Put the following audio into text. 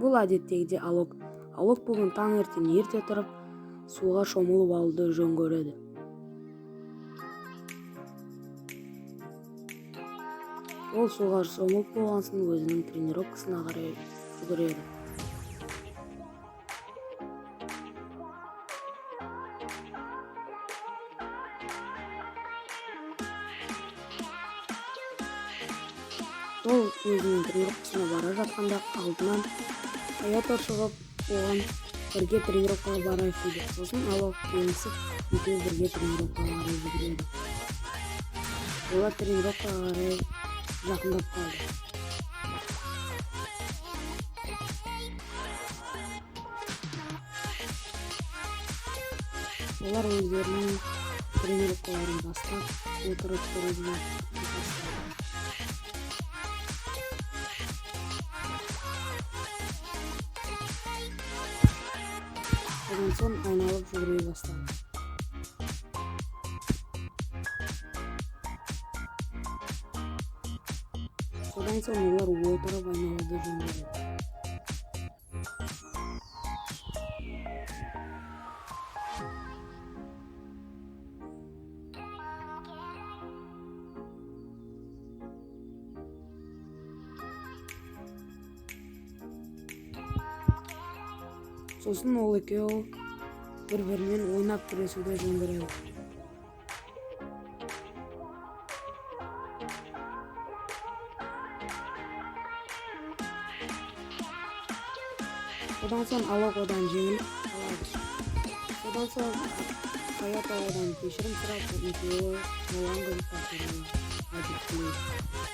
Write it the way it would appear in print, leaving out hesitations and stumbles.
Бул адеттегидей Алок. Алок бүгүн таң эрте туруп сууга шомулуп алууду жөн көрөдү. Ол сууга шомулуп болгон соң өзүнүн тренировкасына карай жүгүрөдү. Ол өзүнүн тренировкасына бара жатканда алдынан Хаято чыгып, оған бірге тренировкага барайык дейди. Сосын Алок келисип, экөөбү бірге тренировкага карай жүгүрөдү. Олар тренировкага карай жакындап калды. Олар өздөрүнүн тренировкаларын баштап, отуруп баштады. Одан соң айналып жүгүрөй баштады. Содан соң олар отуруп айналууду жөн көрөдү. Сосын ол экөө бири-бири менен ойнап күрөшүүдө жөн көрөдү. Одан соң Алок одан жеңилип калады. Одан соң Хаято одан кечирим сурап, экөө болгон кызыкка кайтып келет.